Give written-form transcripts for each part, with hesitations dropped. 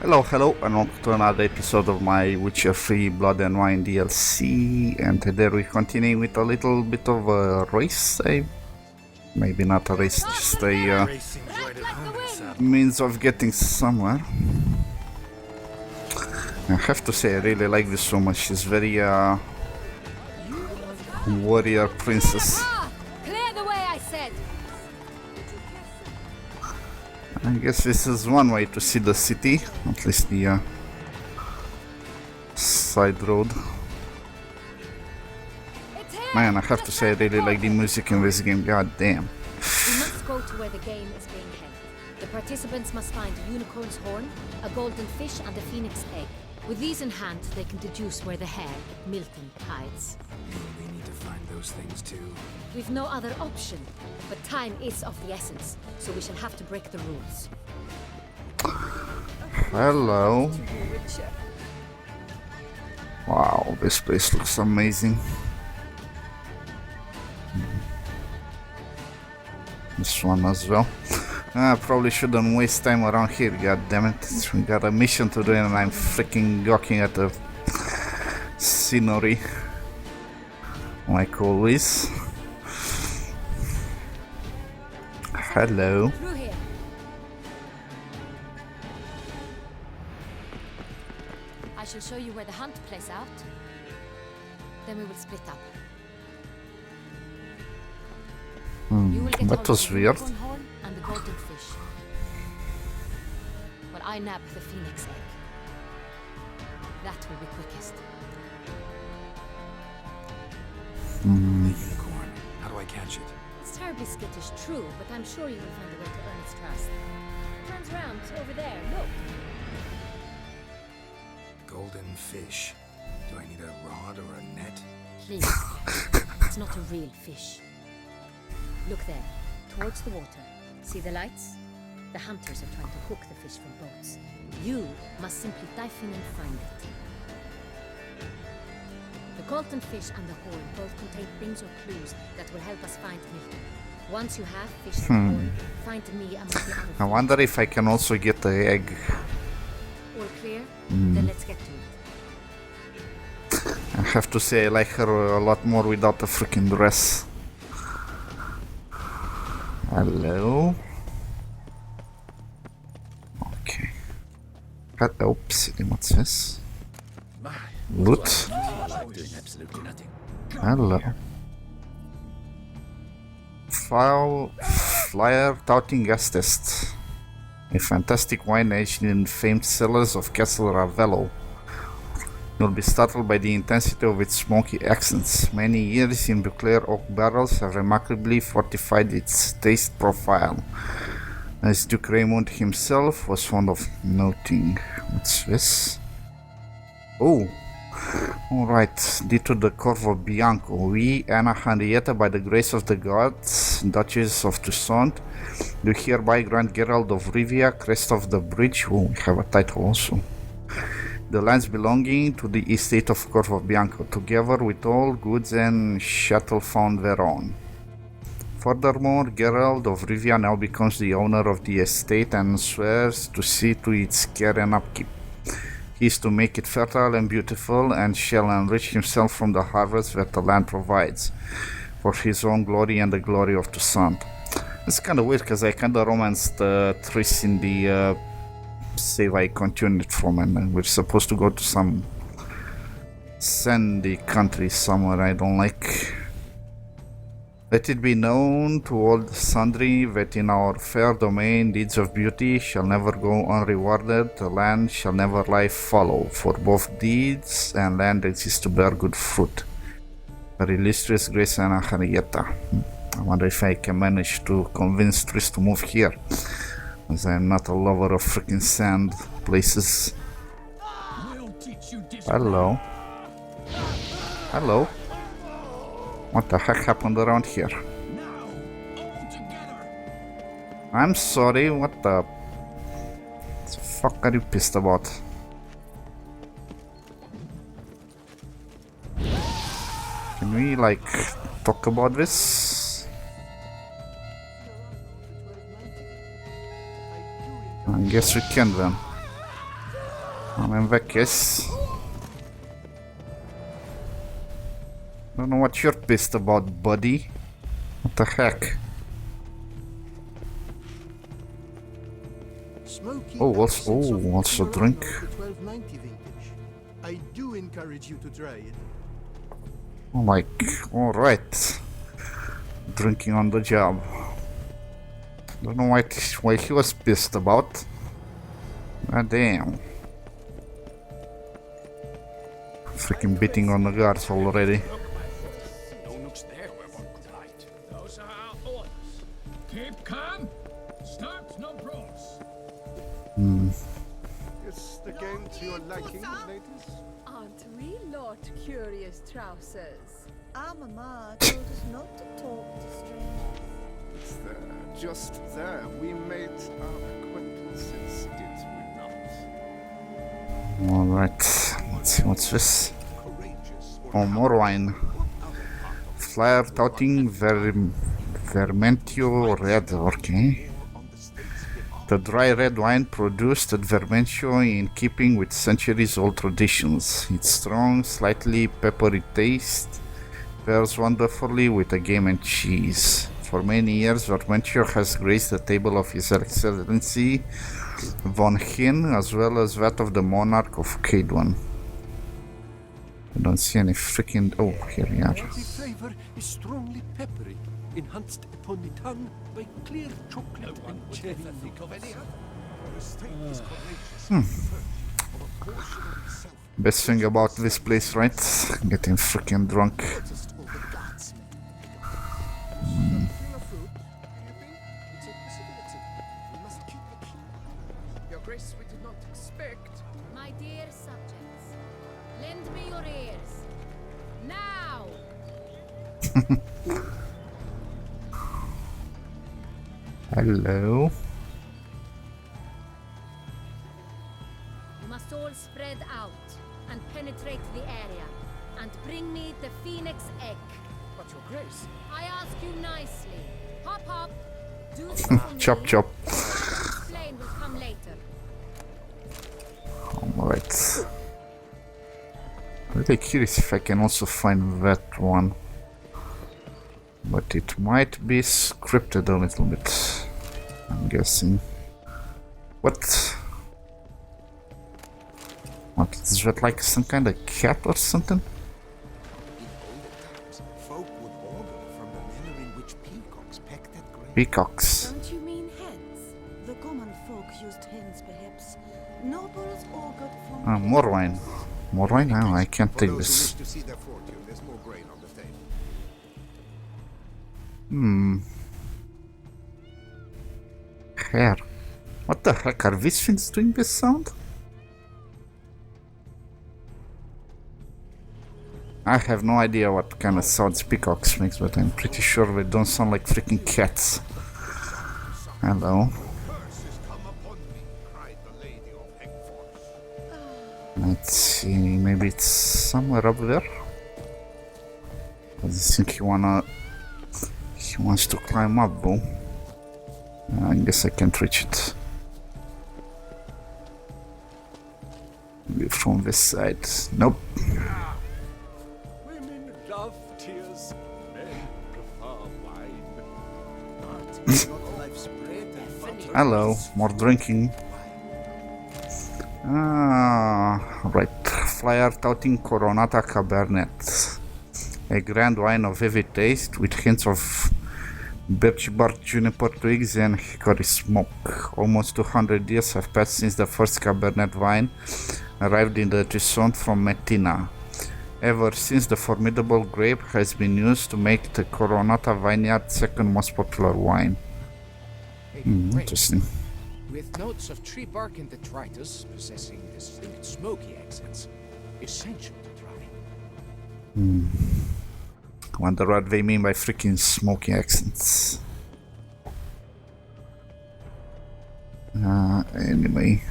Hello, and welcome to another episode of my Witcher 3 Blood and Wine DLC. And today we continue with a little bit of a race. Maybe not a race, just a means of getting somewhere. I have to say, I really like this so much. She's very warrior princess. Clear the way, I said. I guess this is one way to see the city, at least the side road. Man, I have to say I really like the music in this game, god damn. We must go to where the game is being held. The participants must find a unicorn's horn, a golden fish, and a phoenix egg. With these in hand, they can deduce where the hare, Milton, hides. We need to find those things too. We've no other option, but time is of the essence, so we shall have to break the rules. Hello. Wow, this place looks amazing. This one as well. I probably shouldn't waste time around here, god damn it. We got a mission to do and I'm freaking gawking at the scenery. Like always. Hello. Through here. I shall show you where the hunt plays out. Then we will split up. You will get That hold was of the weird. unicorn horn and the golden fish. While I nab the phoenix egg. That will be quickest. The unicorn. How do I catch it? It's terribly skittish, true, but I'm sure you will find a way to earn its trust. Turns around over there, look. Golden fish. Do I need a rod or a net? Please. It's not a real fish. Look there, towards the water. See the lights? The hunters are trying to hook the fish from boats. You must simply dive in and find it. The golden fish and the horn both contain things or clues that will help us find Milton. Once you have fish and horn, find me among the other I wonder if I can also get the egg. All clear? Then let's get to it. I have to say I like her a lot more without the freaking dress. Hello. Okay. Oops, what's this? Loot. Doing absolutely nothing. Hello. File flyer touting gas test. A fantastic wine aged in famed cellars of Castle Ravello. You'll be startled by the intensity of its smoky accents. Many years in Beauclair oak barrels have remarkably fortified its taste profile, as Duke Raymond himself was fond of noting. What's this? Oh! Alright, due to the Corvo Bianco, we, Anna Henrietta, by the grace of the gods, Duchess of Toussaint, do hereby grant Gerald of Rivia, Crest of the Bridge, oh, we have a title also, the lands belonging to the estate of Corvo Bianco, together with all goods and chattel found thereon. Furthermore, Gerald of Rivia now becomes the owner of the estate and swears to see to its care and upkeep. He is to make it fertile and beautiful, and shall enrich himself from the harvest that the land provides, for his own glory and the glory of Toussaint. It's kind of weird because I kind of romanced Triss in the save I continued from, and we're supposed to go to some sandy country somewhere I don't like. Let it be known to all sundry that in our fair domain deeds of beauty shall never go unrewarded, the land shall never lie fallow, for both deeds and land exist to bear good fruit. Her illustrious Grace Anna Henrietta. I wonder if I can manage to convince Triss to move here, as I am not a lover of freaking sand places. Hello. Hello. What the heck happened around here? I'm sorry, what the fuck are you pissed about? Can we like talk about this? I guess we can then. in that case, don't know what you're pissed about, buddy. What the heck? Smoky Oh, accents of also Murano drink. of the 1290 vintage. I do encourage you to try it. Oh, like, alright. Drinking on the job. Don't know why he was pissed about. God damn. Freaking beating on the guards already. No nooks there where one could hide. Those are our orders. Keep calm. Start no brawls. Is the game to your liking, ladies? Aren't we Lord Curious Trousers? Our mama told us not to talk to strangers. It's there, just there. We made our acquaintances, did we not? Alright. Let's see what's this. Oh, more wine. Flyer touting Vermentio Red, okay. The dry red wine produced at Vermentio in keeping with centuries-old traditions. Its strong, slightly peppery taste pairs wonderfully with a game and cheese. For many years, Vermentio has graced the table of His Excellency von Hin, as well as that of the monarch of Cadwan. I don't see any freaking... Oh, here we are. The flavor is strongly peppery, enhanced upon the tongue by clear chocolate and cherry. Best thing about this place, right? Getting freaking drunk. Your Grace, we did not expect. My dear subjects, lend me your ears. Now! Hello. You must all spread out and penetrate the area and bring me the phoenix egg. But your Grace. I ask you nicely. Hop, hop. Do this for me. Chop, chop. Explain will come later. Alright. Really curious if I can also find that one. But it might be scripted a little bit, I'm guessing. What? What is that, like some kind of cat or something? In older times, folk would order from the manner in which peacocks pecked at grain. Peacocks. Don't you mean hens? The common folk used hens, perhaps. Nobles augured from... More wine. More wine? No, I can't For take those who this. wish to see their fortune, there's more grain on the table. Hair. What the heck are these things doing this sound? I have no idea what kind of sounds peacocks makes, but I'm pretty sure they don't sound like freaking cats. Hello. Curses come upon me, cried the lady of Hegfors. Let's see, maybe it's somewhere up there. I think he wants to climb up though. I guess I can't reach it. Maybe from this side. Nope. Women love tears, men prefer wine. Hello, more drinking. Right. Flyer touting Coronata Cabernet. A grand wine of heavy taste with hints of birch bark, juniper twigs, and hickory smoke. Almost 200 years have passed since the first Cabernet wine arrived in the Trisson from Metina. Ever since, the formidable grape has been used to make the Coronata vineyard second most popular wine. Interesting. With notes of tree bark and detritus possessing distinct smoky accents, essential to try. Wonder what they mean by freaking smoky accents. Anyway.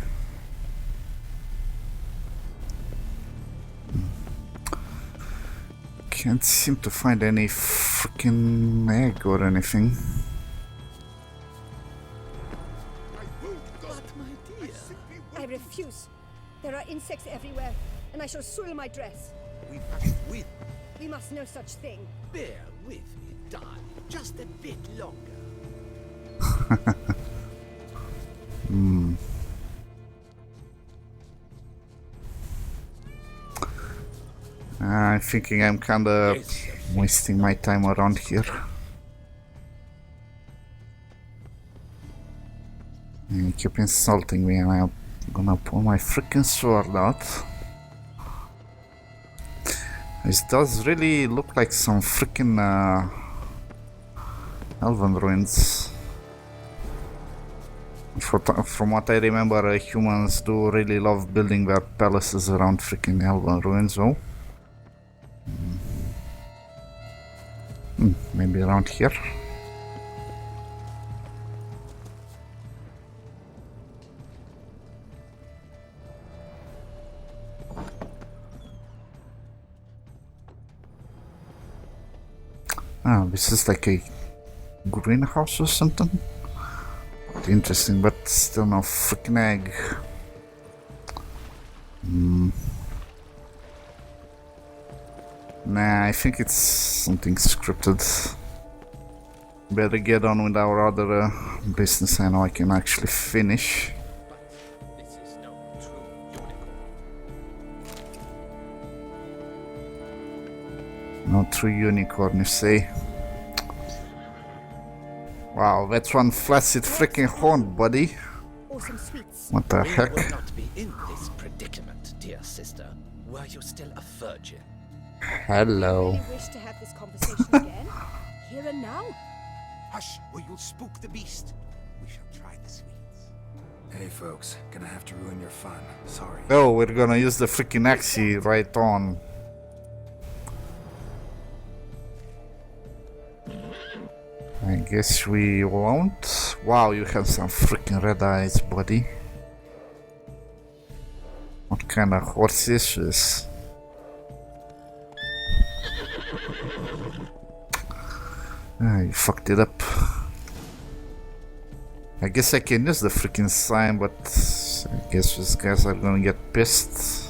Can't seem to find any freaking egg or anything. But, my dear, I refuse. There are insects everywhere, and I shall soil my dress. We must win. We must no such thing. Bear with me, darling. Just a bit longer. I'm thinking I'm kinda wasting my time around here. You keep insulting me and I'm gonna pull my freaking sword out. This does really look like some freaking elven ruins. From what I remember, humans do really love building their palaces around freaking elven ruins, oh? Maybe around here? Ah, this is like a greenhouse or something? Interesting, but still no freaking egg. Nah, I think it's something scripted. Better get on with our other business. I know I can actually finish. This is no true unicorn. No true unicorn, you say? Wow, that's one flaccid freaking horn, buddy. Awesome sweets. What the We heck? will not be in this predicament, dear sister, were you still a virgin. Hello. I wish to have this conversation again. Here and now. Hush, or you'll spook the beast. We shall try the sweets. Hey folks, gonna have to ruin your fun. Sorry. Oh, we're gonna use the freaking axe right on. I guess we won't. Wow, you have some freaking red eyes, buddy. What kind of horse is this? Ah, you fucked it up. I guess I can use the freaking sign, but I guess these guys are gonna get pissed.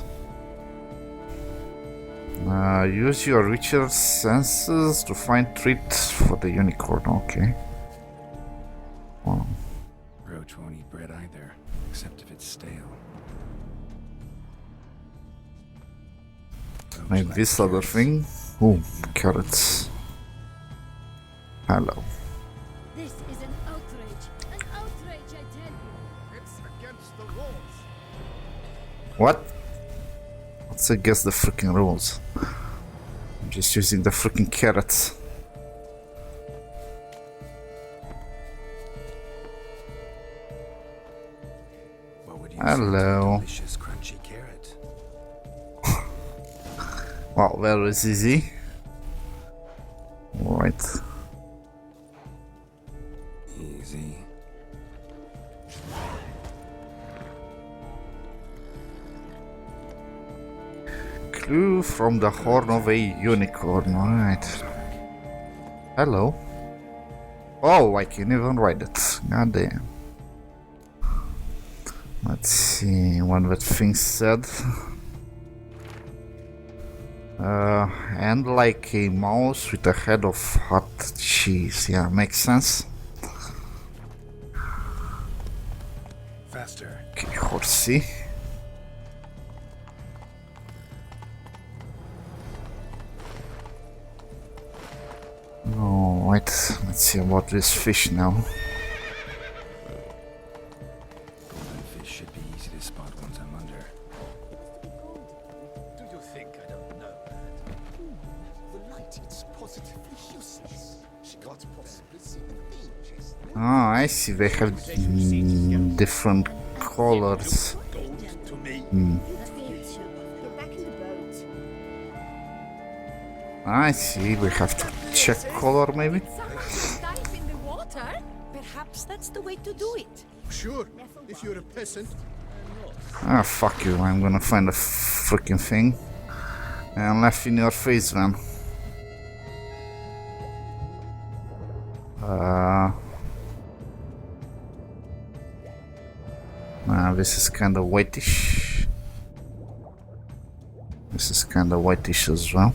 Use your richer senses to find treat for the unicorn. Okay. Wow. Roach won't eat bread either, except if it's stale. Roach Maybe likes this other carrots. thing. Oh, carrots. Hello. This is an outrage. An outrage, I tell you. It's against the rules. What? What's against the freaking rules? I'm just using the freaking carrots. What would you Hello. say to a delicious crunchy carrot? Wow, that was easy. Alright. Easy. Clue from the horn of a unicorn. Alright. Hello. Oh, I can even write it. God damn. Let's see what that thing said. And like a mouse with a head of hot cheese. Yeah, makes sense. Faster. Okay, horsey. Oh, wait. Let's see about this fish now. Golden fish should be easy to spot once I'm under. Do you think I don't know that? The light, it's positively useless. She can't possibly see the thing just Oh, I see. They have different colors. gold to me. Get back in the boat. I see. We have to check color, maybe. Dive in the water. Perhaps that's the way to do it. Sure, if you're a peasant. Ah, fuck you. I'm gonna find a freaking thing and laugh in your face, man. This is kind of whitish. This is kind of whitish as well.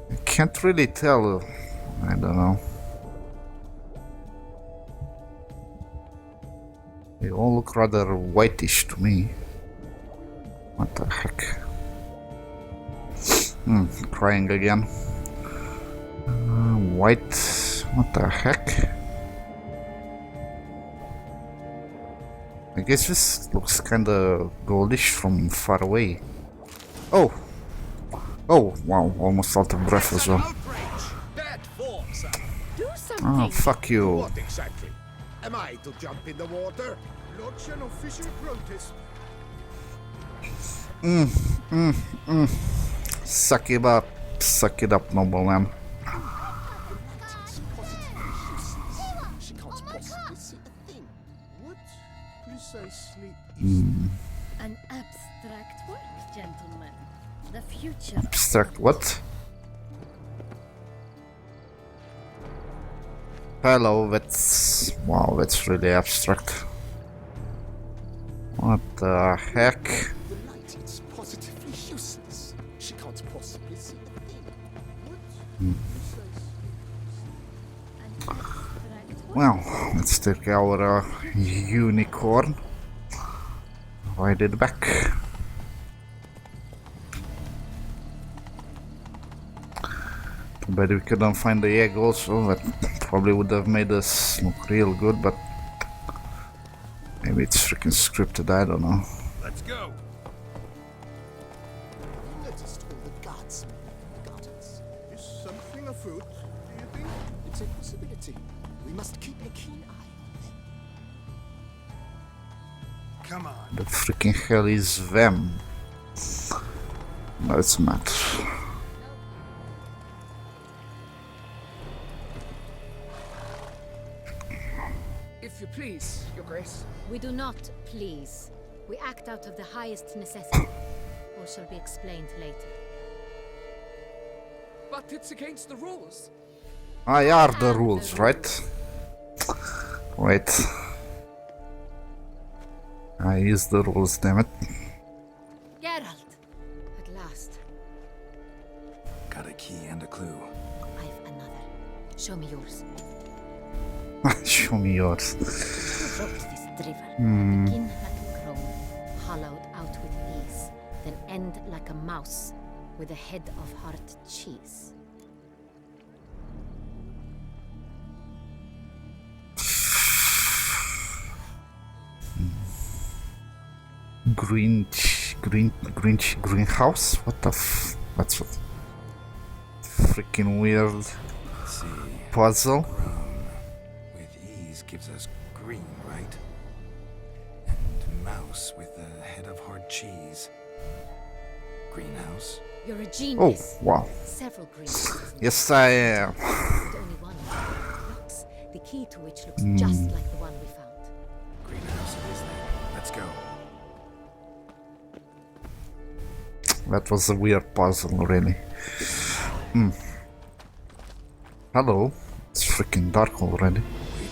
I can't really tell. I don't know. They all look rather whitish to me. What the heck? Crying again. White. What the heck? I guess this looks kinda goldish from far away. Oh! Oh, wow, almost out of breath as well. Bad form, sir. Do something. Oh, fuck you. What exactly? Am I to jump in the water? Lodge an official protest. Suck it up, nobleman. It's positively useless. She can't possibly see a thing. What precisely is An abstract work, gentlemen. The future. Abstract what? Hello, that's... Wow, that's really abstract. What the heck? the light? It's positively useless. She can't possibly see a thing. What precisely? An abstract work. Well, let's take our unicorn. Ride it back. Too bad we couldn't find the egg also. That probably would have made us look real good, but maybe it's freaking scripted, I don't know. Let's go. Noticed all the guards in the gardens. Is something afoot, do you think? It's a possibility. We must keep a keen eye on them. Come on. The freaking hell is them? No, it's not. If you please, Your Grace. We do not please. We act out of the highest necessity, or shall be explained later. But it's against the rules. I are the rules, right? Wait. I use the rules, damn it. Geralt! At last. Got a key and a clue. I've another. Show me yours. Show me yours. Who wrote this drivel? Begin like a crone, hollowed out with ease, then end like a mouse, with a head of hard cheese. Greenhouse? What the that's what freaking weird Let's see. puzzle. With ease gives us green, right? And mouse with the head of hard cheese. Greenhouse. You're a Oh, genius. wow. Several greenhouses. Yes, I am. But only one locks, the key to which looks just like the one we found. Greenhouse it is then. Let's go. That was a weird puzzle, really. Hello. It's freaking dark already. Wait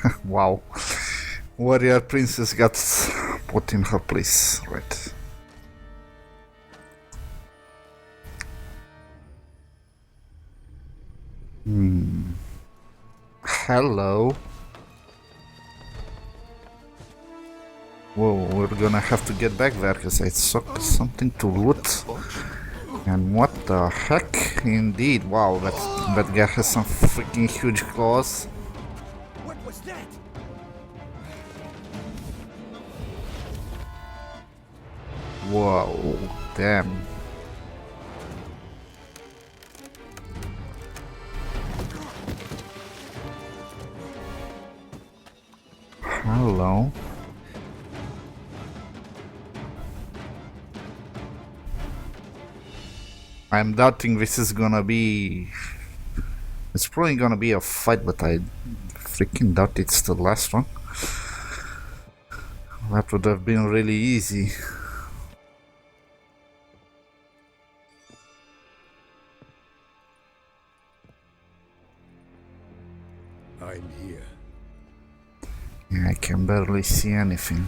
here. Wow. Warrior princess got put in her place, right? Hello. Whoa, we're gonna have to get back there because I saw something to loot. And what the heck? Indeed, wow, that guy has some freaking huge claws. What was that? Whoa, damn. Hello. I'm doubting this is gonna be... It's probably gonna be a fight, but I freaking doubt it's the last one. That would have been really easy. I'm here. Yeah, I can barely see anything.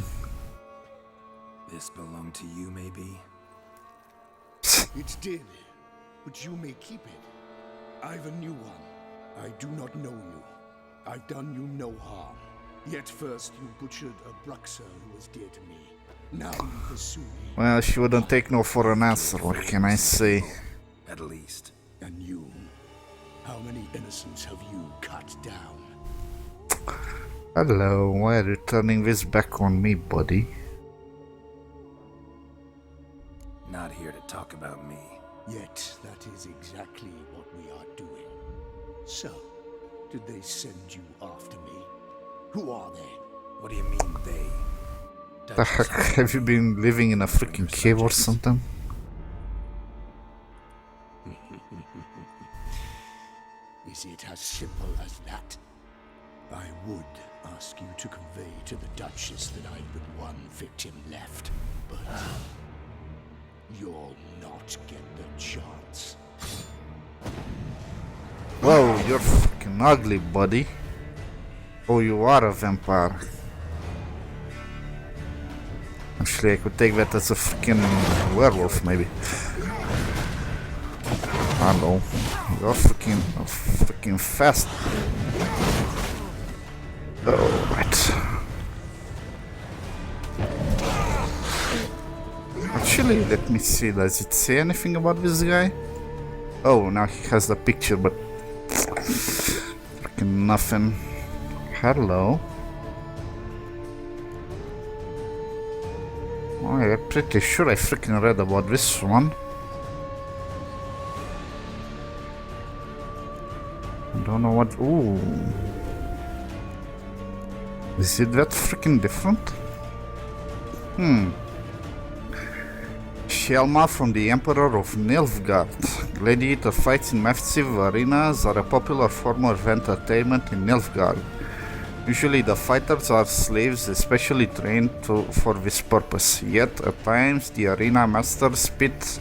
This belonged to you, maybe? It's dead, but you may keep it. I've a new one. I do not know you. I've done you no harm. Yet first you butchered a Bruxer who was dear to me. Now you pursue me. Well, she wouldn't take no for an answer, what can I say? At least. And you? How many innocents have you cut down? Hello, why are you turning this back on me, buddy? Not here to talk about me. Yet that is exactly what we are doing. So, did they send you after me? Who are they? What do you mean, they? The heck, have you been living in a freaking cave or something? Is it as simple as that? I would ask you to convey to the Duchess that I've but one victim left, but you'll not get the chance. Whoa, you're fucking ugly, buddy. Oh, you are a vampire. Actually, I could take that as a freaking werewolf, maybe. Hello. You're freaking fast. Oh, right. Actually, let me see. Does it say anything about this guy? Oh, now he has the picture, but freaking nothing. Hello. Oh, I'm pretty sure I freaking read about this one. I don't know what. Ooh. Is it that freaking different? Hjalmar from the Emperor of Nilfgaard. Gladiator fights in massive arenas are a popular form of entertainment in Nilfgaard. Usually the fighters are slaves especially trained for this purpose, yet at times the arena masters pit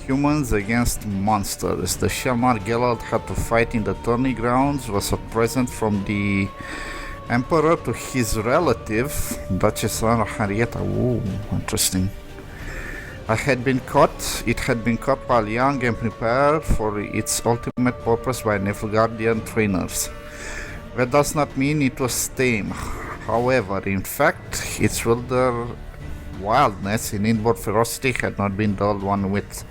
humans against monsters. The Hjalmar Geralt had to fight in the tourney grounds was a present from the Emperor to his relative, Duchess Henrietta. Ooh, interesting. It had been caught while young and prepared for its ultimate purpose by Nilfgaardian trainers. That does not mean it was tame. However, in fact, its wildness and inborn ferocity had not been dulled one whit.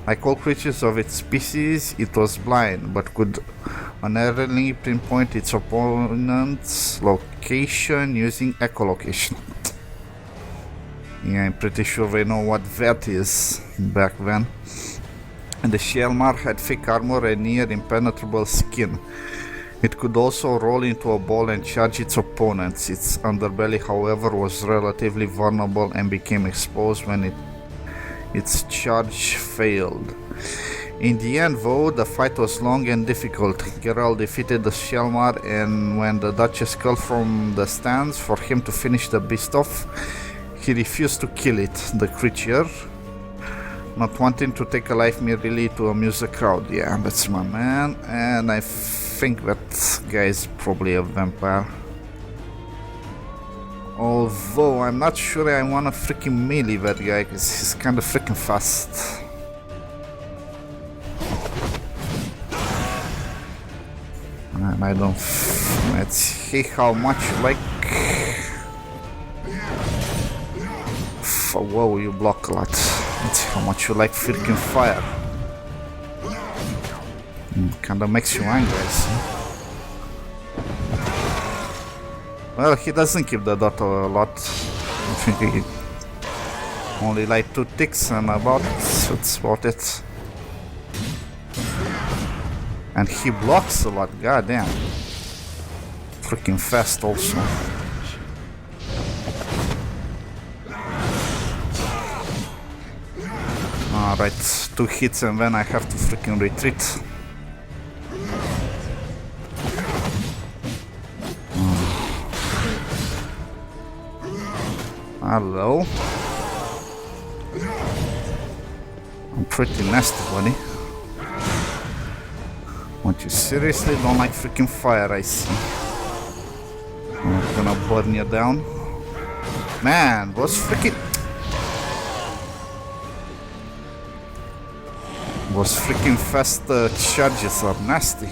Like all creatures of its species, it was blind, but could unerringly pinpoint its opponent's location using echolocation. Yeah, I'm pretty sure they know what that is back then. And the Hjalmar had thick armor and near impenetrable skin. It could also roll into a ball and charge its opponents. Its underbelly, however, was relatively vulnerable and became exposed when its charge failed. In the end, though, the fight was long and difficult. Geralt defeated the Hjalmar, and when the Duchess called from the stands for him to finish the beast off, he refused to kill it, the creature, not wanting to take a life merely to amuse the crowd. Yeah, that's my man, and I think that guy is probably a vampire. Although I'm not sure I wanna freaking melee that guy, because he's kinda freaking fast. And I don't. Let's see how much like. Whoa, you block a lot. Let's see how much you like freaking fire. Kinda makes you angry, I see. Well, he doesn't keep the dot a lot. I think he only like 2 ticks and that's about it. And he blocks a lot, goddamn. Freaking fast also. Alright, 2 hits and then I have to freaking retreat. Hello. I'm pretty nasty, buddy. What You seriously don't like freaking fire, I see. I'm gonna burn you down. Man, those freaking... Those freaking fast charges are nasty.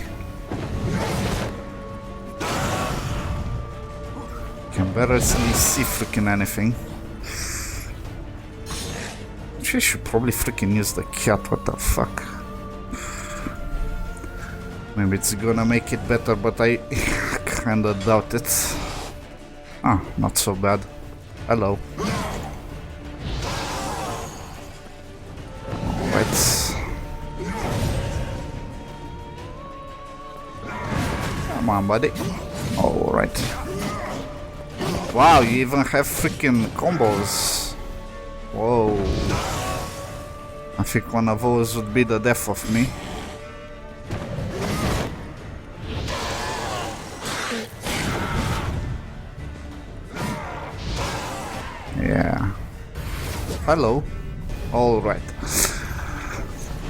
Can barely see freaking anything. I should probably freaking use the cat, what the fuck. Maybe it's gonna make it better, but I kinda doubt it. Ah, not so bad. Hello. Alright. Come on, buddy. Alright. Wow, you even have freaking combos. Whoa. I think one of those would be the death of me. Yeah. Hello. Alright.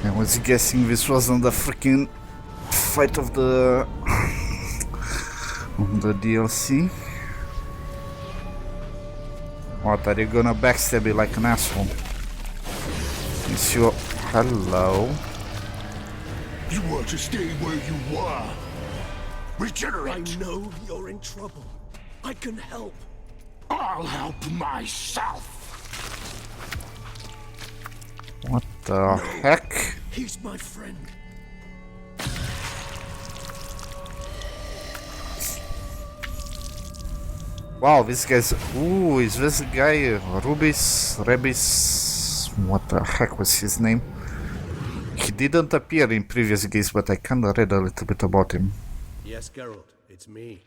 I was guessing this wasn't the freaking fight of the DLC. What, are you gonna backstab me like an asshole? It's your... Hello. You want to stay where you were. Regenerate. I know you're in trouble. I can help. I'll help myself. What the heck? He's my friend. Wow, this guy's... Ooh, is this guy Rebis? What the heck was his name? He didn't appear in previous games, but I kinda read a little bit about him. Yes, Geralt, it's me.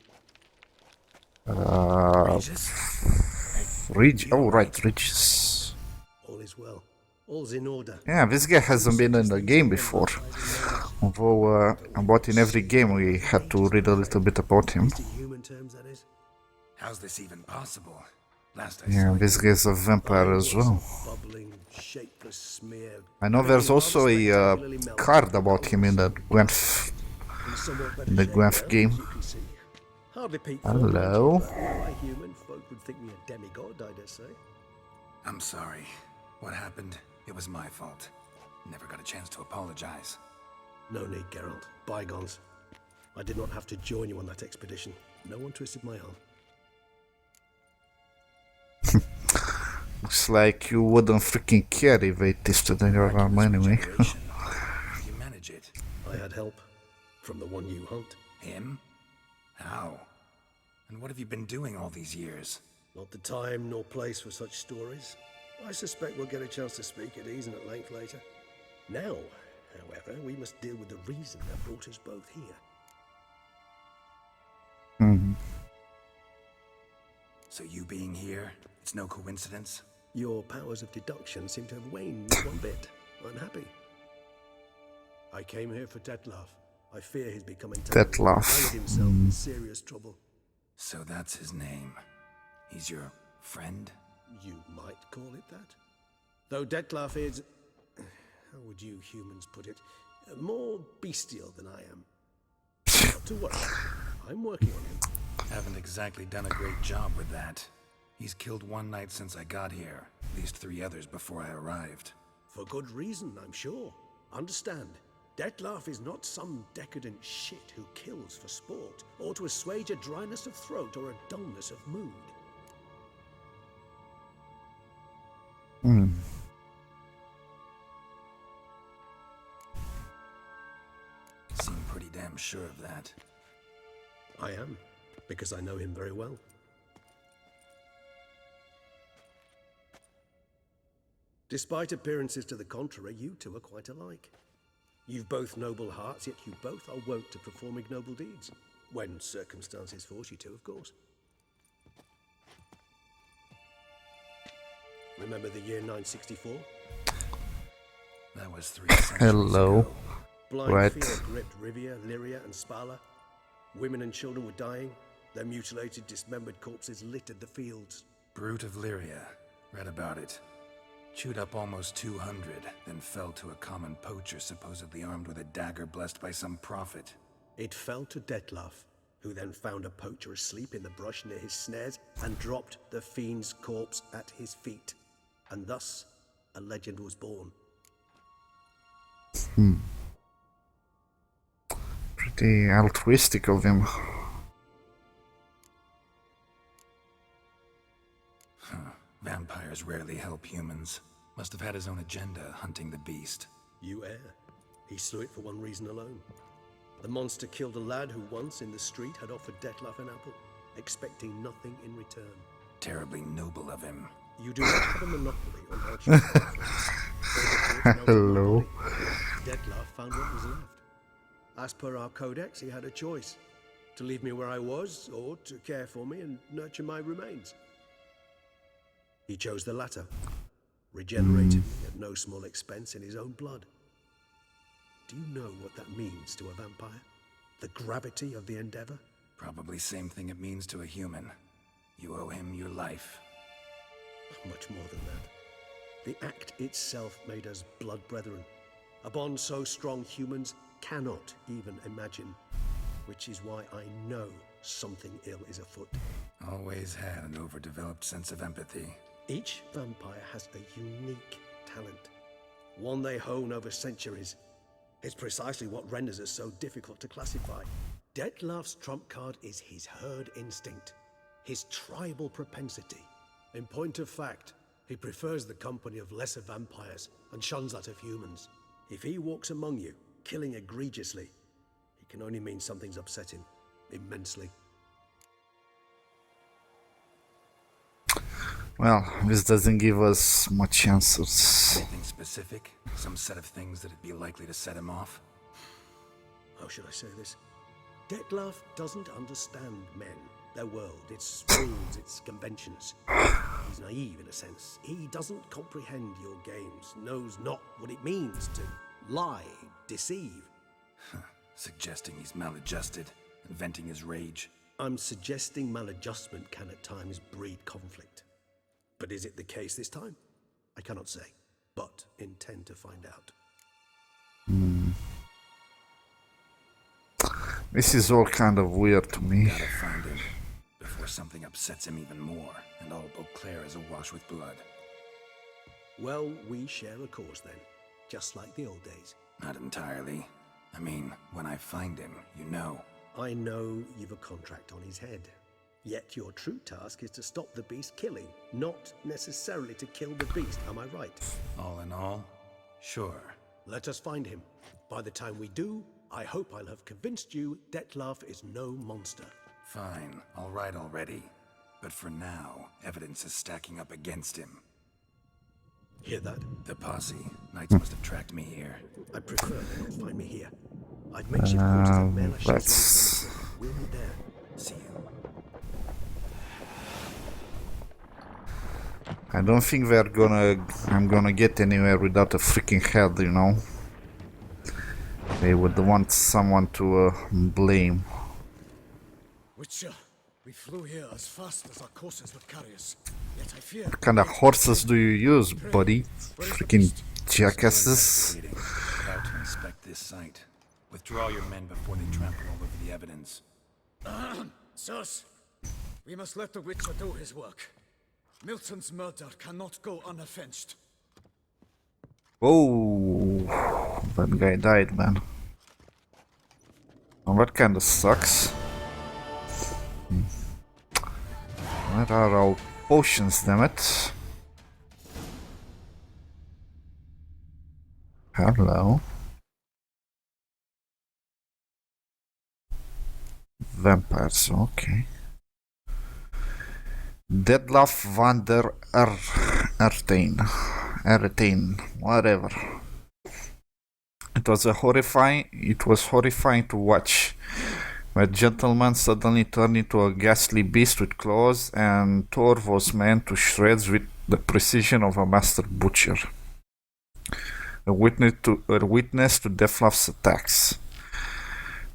Oh, right, Regis. All is well. All's in order. Yeah, this guy hasn't been in the game before. Although, about in every game we had to read a little bit about him. Human terms, that is. How's this even possible? Last I Yeah, saw this guy's a vampire as well. Bubbling, shapeless smear. I know there's also a card about him in the Gwent game. Hardly peak. Hello. My human folk would think me a demigod, I dare say. I'm sorry. What happened? It was my fault. Never got a chance to apologize. No need, Geralt. Bygones. I did not have to join you on that expedition. No one twisted my arm. Looks like you wouldn't freaking care if they twisted your arm anyway. You manage it. I had help from the one you hunt. Him? How? And what have you been doing all these years? Not the time nor place for such stories. I suspect we'll get a chance to speak at ease and at length later. Now, however, we must deal with the reason that brought us both here. So you being here, it's no coincidence? Your powers of deduction seem to have waned one bit. I'm happy. I came here for Dettlaff. I fear he's becoming Dettlaff. himself in serious trouble. So that's his name. He's your friend? You might call it that. Though Dettlaff is, how would you humans put it, more bestial than I am. Not to worry. I'm working on him. Haven't exactly done a great job with that. He's killed one knight since I got here, at least 3 others before I arrived. For good reason, I'm sure. Understand, Dettlaff is not some decadent shit who kills for sport, or to assuage a dryness of throat or a dullness of mood. Seem pretty damn sure of that. I am, because I know him very well. Despite appearances to the contrary, you two are quite alike. You've both noble hearts, yet you both are wont to perform ignoble deeds. When circumstances force you to, of course. Remember the year 964? That was 3 centuries Hello. ago. Blind Right. fear gripped Rivia, Lyria, and Spala. Women and children were dying. Their mutilated, dismembered corpses littered the fields. Brute of Lyria. Read about it. Chewed up almost 200, then fell to a common poacher supposedly armed with a dagger blessed by some prophet. It fell to Dettlaff, who then found a poacher asleep in the brush near his snares and dropped the fiend's corpse at his feet. And thus, a legend was born. Pretty altruistic of him. Vampires rarely help humans. Must have had his own agenda hunting the beast. You err. He slew it for one reason alone. The monster killed a lad who once in the street had offered Dettlaff an apple, expecting nothing in return. Terribly noble of him. You do not have a monopoly on hardship. Hello. Dettlaff found what was left. As per our codex, he had a choice: to leave me where I was, or to care for me and nurture my remains. He chose the latter, regenerated me at no small expense in his own blood. Do you know what that means to a vampire? The gravity of the endeavor? Probably same thing it means to a human. You owe him your life. Much more than that. The act itself made us blood brethren. A bond so strong humans cannot even imagine. Which is why I know something ill is afoot. Always had an overdeveloped sense of empathy. Each vampire has a unique talent. One they hone over centuries. It's precisely what renders it so difficult to classify. Dettlaff's trump card is his herd instinct, his tribal propensity. In point of fact, he prefers the company of lesser vampires and shuns that of humans. If he walks among you, killing egregiously, it can only mean something's upset him immensely. Well, this doesn't give us much answers. Anything specific? Some set of things that'd be likely to set him off? How should I say this? Dettlaff doesn't understand men, their world, its rules, its conventions. He's naive in a sense. He doesn't comprehend your games, knows not what it means to lie, deceive. Suggesting he's maladjusted and venting his rage. I'm suggesting maladjustment can at times breed conflict. But is it the case this time? I cannot say, but intend to find out. This is all kind of weird to me. Gotta find him before something upsets him even more, and all Beauclair is awash with blood. Well, we share a cause then, just like the old days. Not entirely. I mean, when I find him, you know. I know you've a contract on his head. Yet your true task is to stop the beast killing, not necessarily to kill the beast, am I right? All in all, sure. Let us find him. By the time we do, I hope I'll have convinced you Dettlaff is no monster. Fine, all right already. But for now, evidence is stacking up against him. Hear that? The posse. Knights must have tracked me here. I prefer they not find me here. I've makeshift quarters at Melash's let's- long cemetery. We'll meet there. See you. I don't think I'm gonna get anywhere without a freaking head, you know. They would want someone to blame. Witcher, we flew here as fast as our courses would carry us. Yet I fear. What kind of horses do you use, buddy? Freaking jackasses. About to inspect this site. Withdraw your men before they trample all over the evidence. Sirs, we must let the Witcher do his work. Milton's murder cannot go unavenged. Oh, that guy died, man. Well, that kinda sucks. Where are our potions, damn it? Hello. Vampires, okay. Dettlaff van der Ertain, whatever. It was horrifying to watch. Where gentleman suddenly turned into a ghastly beast with claws and tore those men to shreds with the precision of a master butcher. A witness to Dettlaff's attacks.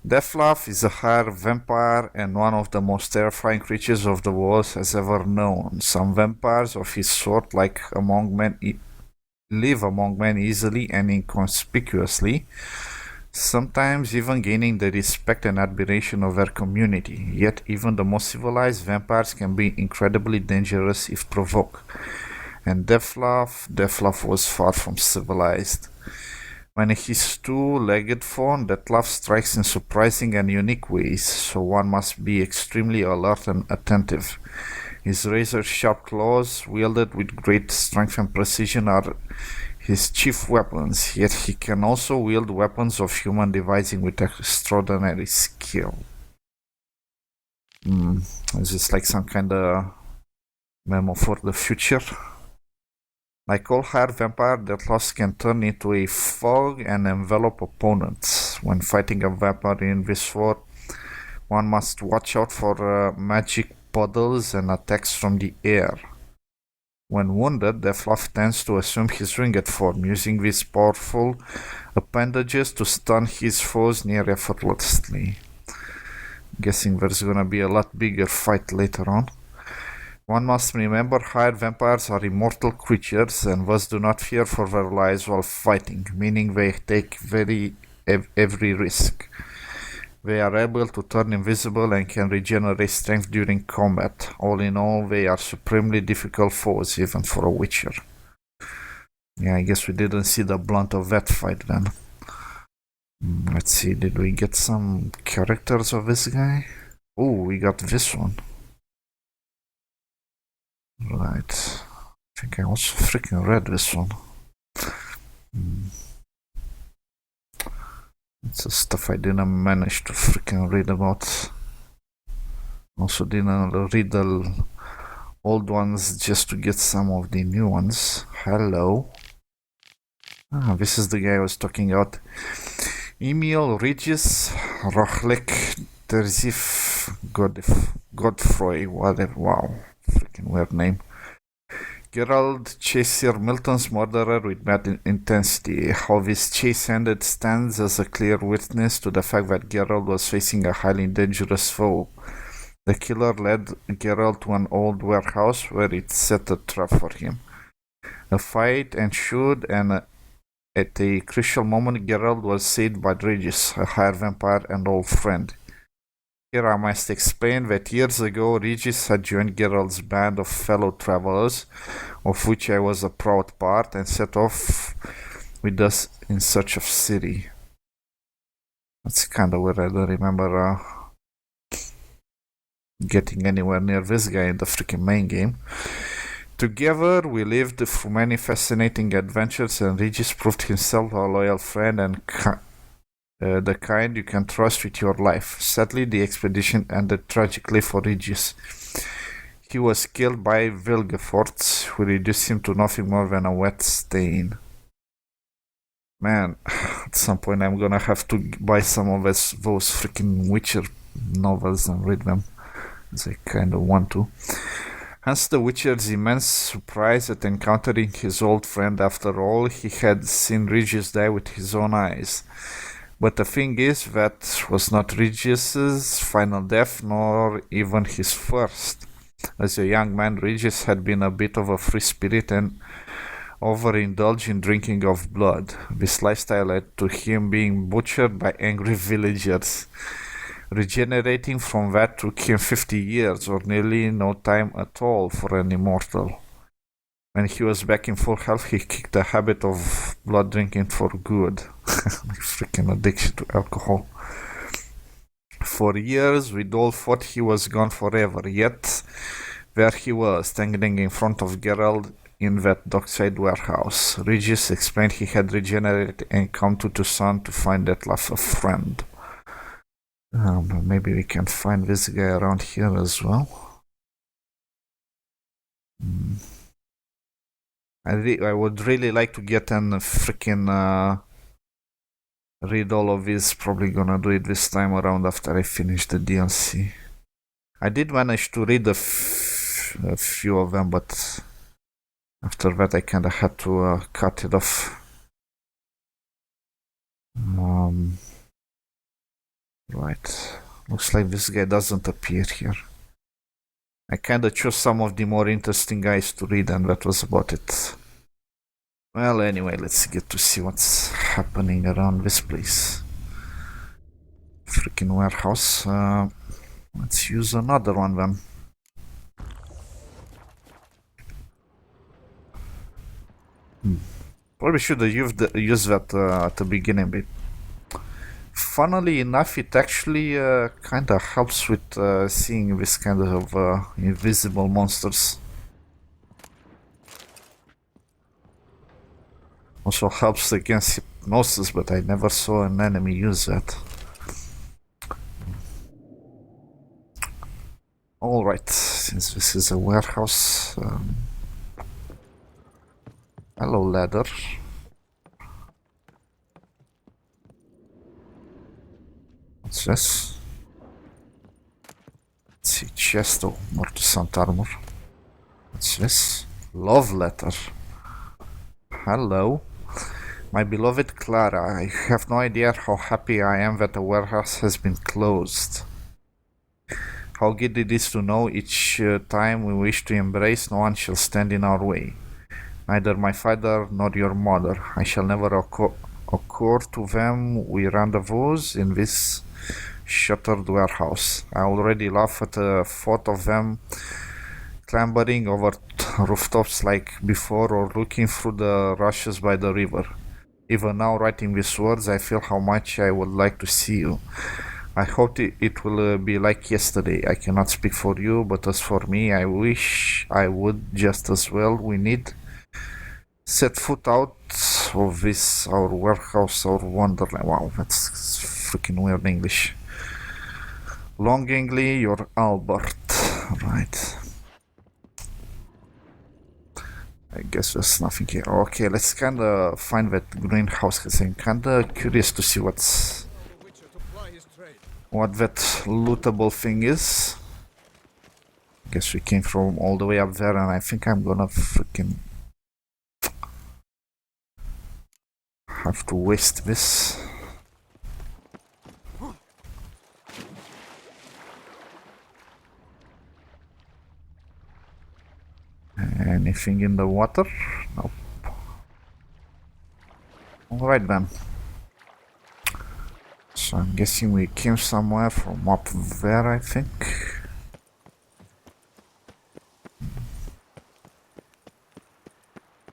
Dettlaff is a hard vampire and one of the most terrifying creatures of the world has ever known. Some vampires of his sort live among men easily and inconspicuously, sometimes even gaining the respect and admiration of their community. Yet even the most civilized vampires can be incredibly dangerous if provoked. And Deathloaf was far from civilized. When his two-legged form, Deathloaf strikes in surprising and unique ways, so one must be extremely alert and attentive. His razor-sharp claws, wielded with great strength and precision, are his chief weapons, yet he can also wield weapons of human devising with extraordinary skill. Is this like some kind of memo for the future? Like all higher vampire, Deathloaf can turn into a fog and envelop opponents. When fighting a vampire in this world, one must watch out for magic puddles and attacks from the air. When wounded, Deathloaf tends to assume his ringed form, using these powerful appendages to stun his foes near effortlessly. Guessing there's gonna be a lot bigger fight later on. One must remember higher vampires are immortal creatures and thus do not fear for their lives while fighting, meaning they take every risk. They are able to turn invisible and can regenerate strength during combat. All in all, they are supremely difficult foes, even for a witcher. Yeah, I guess we didn't see the blunt of that fight then. Let's see, did we get some characters of this guy? Oh, we got this one. Right. I think I also freaking read this one. It's the stuff I didn't manage to freaking read about. Also didn't read the old ones just to get some of the new ones. Hello. This is the guy I was talking about. Emil Regis Rochlek Terzif Godfroy. Whatever. Wow. Freaking weird name. Gerald chases Milton's murderer with mad intensity. How this chase ended stands as a clear witness to the fact that Gerald was facing a highly dangerous foe. The killer led Gerald to an old warehouse where it set a trap for him. A fight ensued, and at a crucial moment, Gerald was saved by Regis, a higher vampire and old friend. Here I must explain that years ago Regis had joined Gerald's band of fellow travelers, of which I was a proud part, and set off with us in search of Ciri. That's kinda weird, I don't remember getting anywhere near this guy in the freaking main game. Together we lived through many fascinating adventures, and Regis proved himself a loyal friend and the kind you can trust with your life. Sadly, the expedition ended tragically for Regis. He was killed by Vilgefortz, who reduced him to nothing more than a wet stain. Man, at some point I'm gonna have to buy some of those freaking Witcher novels and read them, as I kinda want to. Hence the Witcher's immense surprise at encountering his old friend. After all, he had seen Regis die with his own eyes. But the thing is, that was not Regis's final death, nor even his first. As a young man, Regis had been a bit of a free spirit and overindulged in drinking of blood. This lifestyle led to him being butchered by angry villagers. Regenerating from that took him 50 years, or nearly no time at all for an immortal. When he was back in full health, he kicked the habit of blood drinking for good. Like freaking addiction to alcohol. For years, we all thought he was gone forever, yet there he was, standing in front of Geralt in that dockside warehouse. Regis explained he had regenerated and come to Tucson to find Deathloaf a friend. Maybe we can find this guy around here as well. I would really like to get an freaking read all of this. Probably gonna do it this time around after I finish the DLC. I did manage to read a few of them, but after that I kinda had to cut it off. Right. Looks like this guy doesn't appear here. I kinda chose some of the more interesting guys to read, and that was about it. Well, anyway, let's get to see what's happening around this place. freaking warehouse. Let's use another one then. Probably should have used that at the beginning, but funnily enough, it actually kind of helps with seeing this kind of invisible monsters. Also helps against hypnosis, but I never saw an enemy use that. Alright, since this is a warehouse... hello, ladder. What's this? Let's see, chest of Mortisant armor. What's this? Love letter. Hello. My beloved Clara, I have no idea how happy I am that the warehouse has been closed. How good it is to know each time we wish to embrace, no one shall stand in our way. Neither my father nor your mother. I shall never occur to them. We rendezvous in this shuttered warehouse. I already laugh at the thought of them clambering over rooftops like before or looking through the rushes by the river. Even now, writing these words, I feel how much I would like to see you. I hope it will be like yesterday. I cannot speak for you, but as for me, I wish I would just as well. We need set foot out of this, our warehouse, our wonderland. Wow, that's freaking weird English. Longingly, your Albert. Right. I guess there's nothing here. Okay, let's kinda find that greenhouse, because I'm kinda curious to see what that lootable thing is. Guess we came from all the way up there, and I think I'm gonna freaking have to waste this. Anything in the water? Nope. Alright then. So I'm guessing we came somewhere from up there, I think.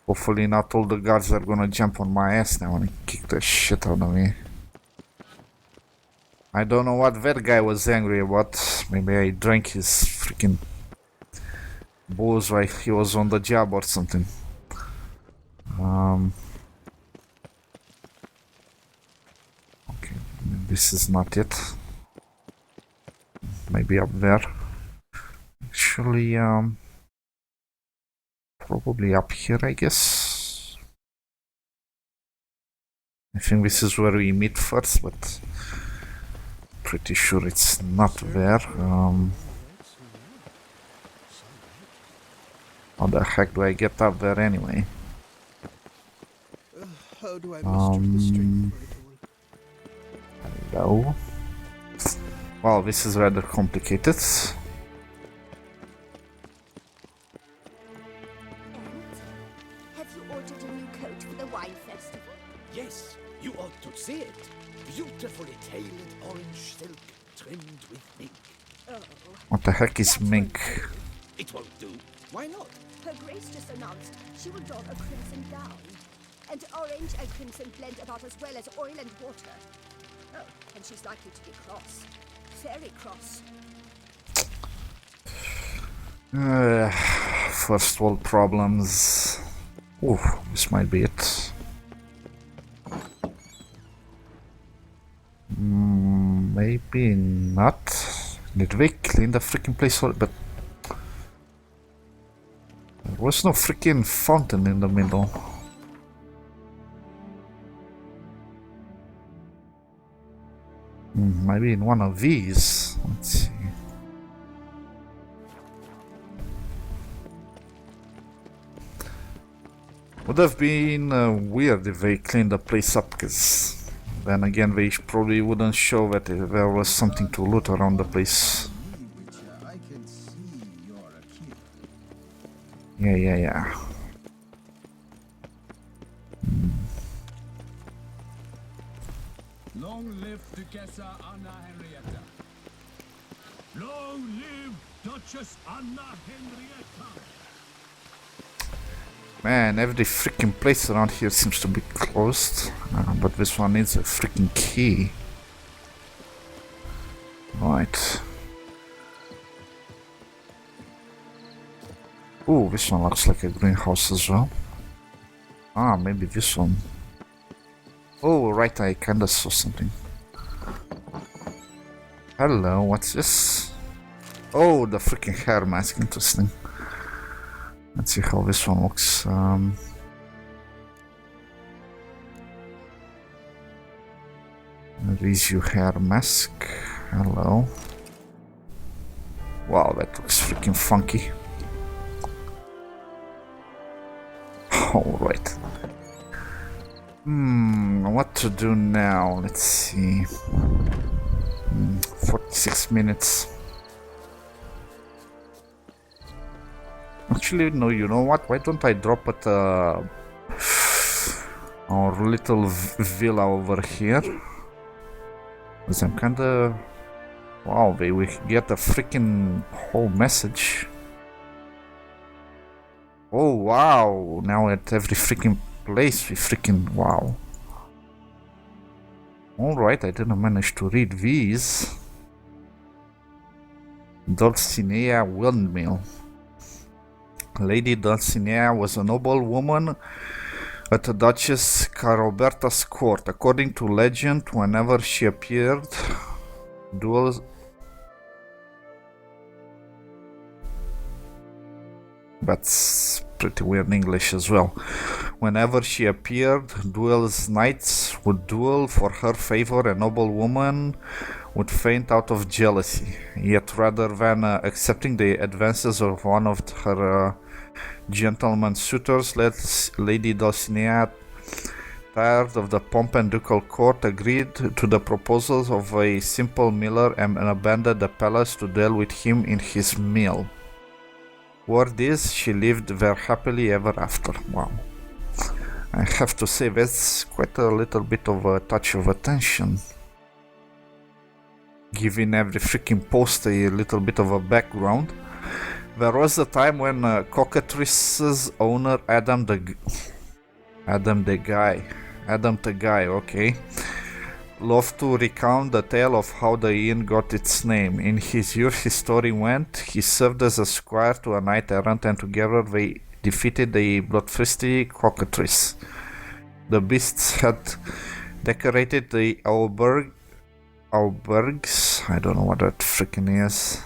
Hopefully not all the guards are gonna jump on my ass now and kick the shit out of me. I don't know what that guy was angry about. Maybe I drank his freaking booze while he was on the job or something. Okay, this is not it. Maybe up there. Actually, probably up here, I guess. I think this is where we meet first, but pretty sure it's not there. How the heck do I get up there anyway? How do I muster the strength for it all? Hello? Well, this is rather complicated. Have you ordered a new coat for the wine festival? Yes, you ought to see it. Beautifully tailored orange silk trimmed with mink. Oh, What the heck is mink? It won't do. Why not? Her Grace just announced she will don a crimson gown. And orange and crimson blend about as well as oil and water. Oh, and she's likely to be cross. Very cross. First world problems. Ooh, this might be it. Maybe not. Did we clean the freaking place? But there was no freaking fountain in the middle. Maybe in one of these. Let's see. Would have been weird if they cleaned the place up, because then again they probably wouldn't show that there was something to loot around the place. Yeah. Long live Duchessa Anna Henrietta. Long live Duchess Anna Henrietta. Man, every freaking place around here seems to be closed. But this one needs a freaking key. Right. Ooh, this one looks like a greenhouse as well. Ah, maybe this one. Oh, right, I kinda saw something. Hello, what's this? Oh, the freaking hair mask, interesting. Let's see how this one looks. Review hair mask. Hello. Wow, that looks freaking funky. Alright. What to do now? Let's see. 46 minutes. Actually, no, you know what? Why don't I drop at our little villa over here? Because I'm kinda... Wow, we get a freaking whole message. Oh, wow! Now at every freaking place we freaking... Wow. Alright, I didn't manage to read these. Dulcinea Windmill. Lady Dulcinea was a noble woman at the Duchess Caroberta's court. According to legend, whenever she appeared, duels... That's pretty weird English as well. Whenever she appeared, duel's knights would duel for her favor. A noble woman would faint out of jealousy. Yet rather than accepting the advances of one of her gentleman suitors, Lady Dulcinea, tired of the pomp and ducal court, agreed to the proposals of a simple miller and abandoned the palace to deal with him in his mill. Word is, she lived there happily ever after. Wow. I have to say, that's quite a little bit of a touch of attention. Giving every freaking post a little bit of a background. There was a time when Cockatrice's owner Adam the Guy, okay, loved to recount the tale of how the inn got its name. In his youth, his story went, he served as a squire to a knight errant, and together they defeated the bloodthirsty Cockatrice. The beasts had decorated the aubergs, I don't know what that freaking is,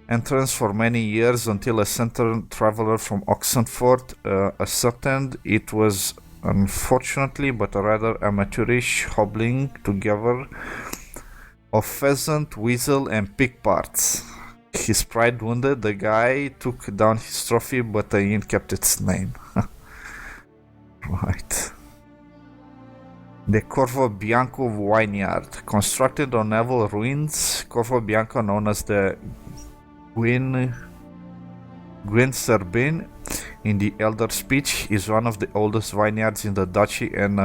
entrance for many years until a certain traveler from Oxenford ascertained it was unfortunately but a rather amateurish hobbling together of pheasant, weasel and pig parts. His pride wounded, the guy took down his trophy, but the inn kept its name. Right. The Corvo Bianco Vineyard. Constructed on naval ruins, Corvo Bianco, known as the Gwyn Serbin in the Elder Speech, is one of the oldest vineyards in the duchy and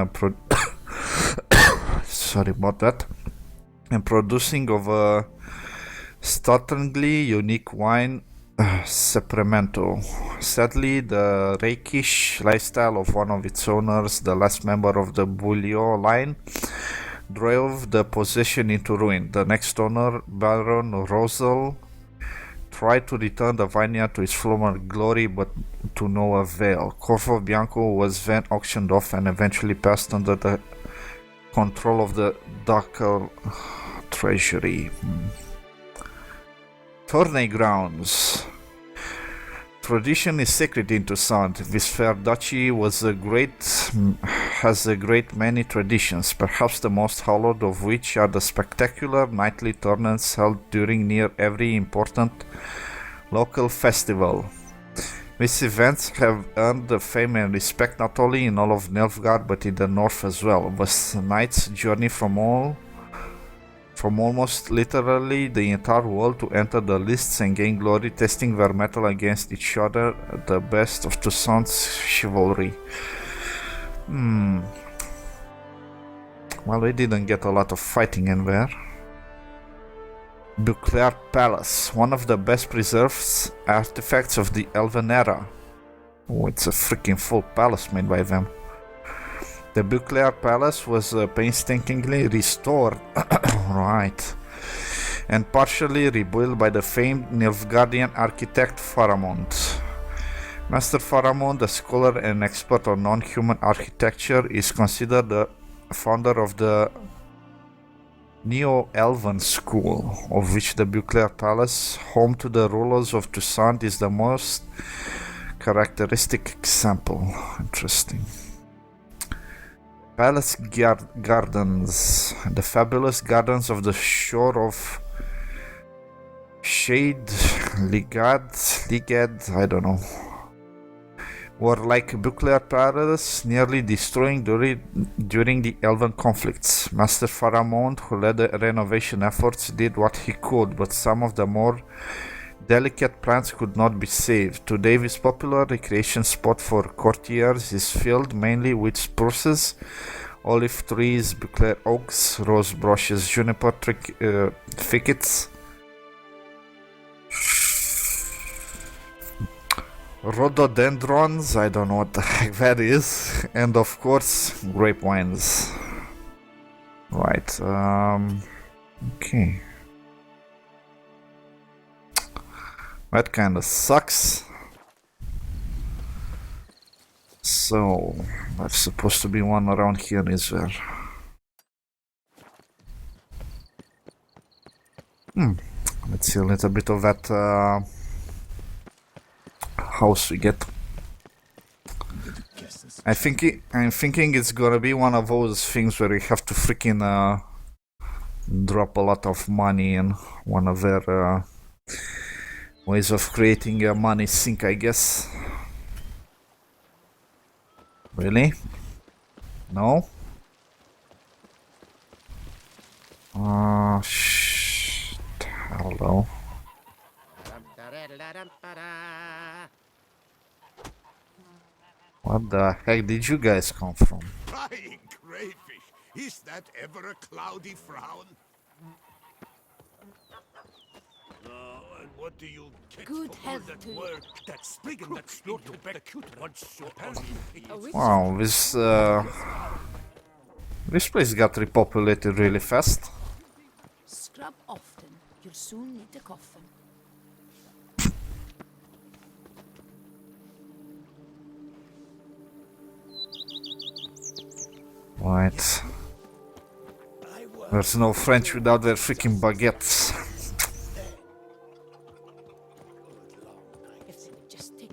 sorry about that, and producing of a startlingly unique wine, Sepremento. Sadly, the rakish lifestyle of one of its owners, the last member of the Bouillon line, drove the possession into ruin. The next owner, Baron Rosal, tried to return the vineyard to its former glory, but to no avail. Corvo Bianco was then auctioned off and eventually passed under the control of the ducal treasury. Tourney grounds. Tradition is sacred in Toussaint. This fair duchy has a great many traditions, perhaps the most hallowed of which are the spectacular nightly tournaments held during near every important local festival. These events have earned the fame and respect not only in all of Nilfgaard but in the north as well. The knights journey from almost literally the entire world to enter the lists and gain glory, testing their mettle against each other, the best of Toussaint's chivalry. Well, we didn't get a lot of fighting in there. Buclair Palace, one of the best preserved artifacts of the Elven era. Oh, it's a freaking full palace made by them. The Buclair Palace was painstakingly restored, right, and partially rebuilt by the famed Nilfgaardian architect Faramond. Master Faramond, a scholar and expert on non-human architecture, is considered the founder of the Neo-Elven School, of which the Buclair Palace, home to the rulers of Toussaint, is the most characteristic example. Interesting. Palace Gardens, the fabulous gardens of the shore of Shade Ligad, I don't know, were like Buclair Palace, nearly destroying during the Elven conflicts. Master Faramond, who led the renovation efforts, did what he could, but some of the more delicate plants could not be saved. Today, this popular recreation spot for courtiers is filled mainly with spruces, olive trees, Buclair oaks, rose bushes, juniper thickets, rhododendrons, I don't know what the heck that is, and of course, grape vines. Right, okay. That kinda sucks. So, there's supposed to be one around here, is there? Let's see a little bit of that house we get. I'm thinking it's gonna be one of those things where we have to freaking drop a lot of money in one of their ways of creating a money sink, I guess. Really? No? Hello. What the heck did you guys come from? Flying crayfish! Is that ever a cloudy frown? And what do you get Good for all health that to you. work? That sprig and that snort to back once so Wow, this place got repopulated really fast. Scrub often. You'll soon need a coffin. Right. There's no French without their freaking baguettes. If they would just take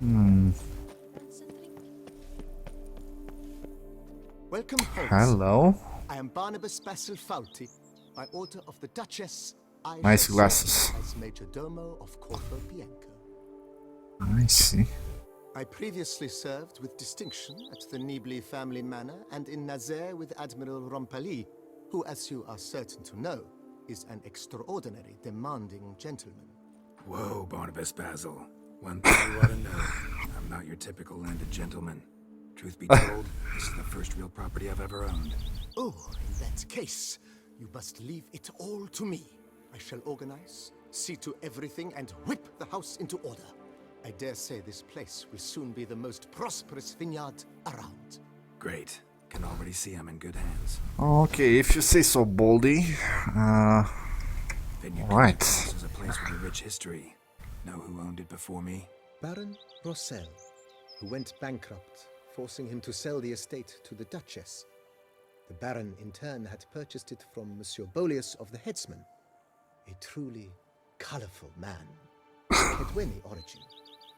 Welcome home. Hello. I am Barnabas Basil Fauti, by order of the Duchess. I Nice shall glasses. serve as Major Domo of Corfo Bianco. I see. I previously served with distinction at the Nibli family manor and in Nazaire with Admiral Rompali, who, as you are certain to know, is an extraordinary, demanding gentleman. Whoa, Barnabas Basil. One thing you ought to know. I'm not your typical landed gentleman. Truth be told, this is the first real property I've ever owned. Oh, in that case, you must leave it all to me. I shall organize, see to everything, and whip the house into order. I dare say this place will soon be the most prosperous vineyard around. Great. Can already see I'm in good hands. Okay, if you say so, Baldy. Vineyard Right. This is a place with a rich history. Know who owned it before me? Baron Rossel, who went bankrupt, forcing him to sell the estate to the Duchess. The Baron, in turn, had purchased it from Monsieur Bolius of the Headsman, a truly colorful man. Hedweni origin.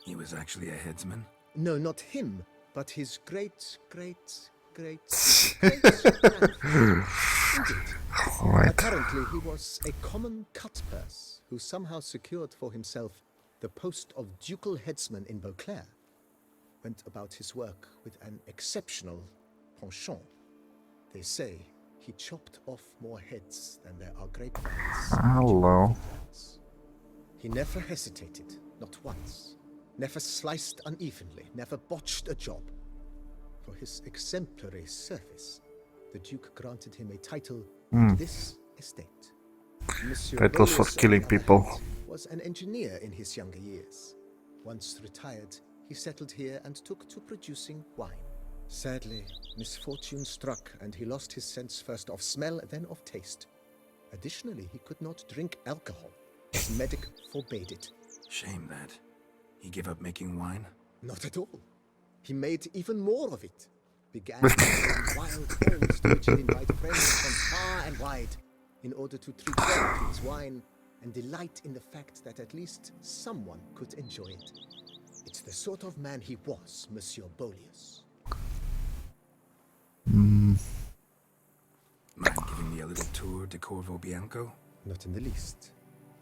He was actually a headsman? No, not him, but his great-great-great-grandfather. Indeed. Alright. Apparently, he was a common cut-purse who somehow secured for himself the post of ducal headsman in Beauclair. Went about his work with an exceptional penchant. They say he chopped off more heads than there are grapevines. Hello. He never hesitated, not once. Never sliced unevenly, never botched a job. For his exemplary service, the Duke granted him a title to this estate. Monsieur Titles for Boleus, on killing the other people. hand, was an engineer in his younger years. Once retired, he settled here and took to producing wine. Sadly, misfortune struck and he lost his sense first of smell, then of taste. Additionally, he could not drink alcohol. His medic forbade it. Shame that. He gave up making wine? Not at all. He made even more of it. Began making wild halls to which he'd invite friends from far and wide in order to treat them to his wine and delight in the fact that at least someone could enjoy it. It's the sort of man he was, Monsieur Boleus. Mind giving me a little tour de Corvo Bianco? Not in the least.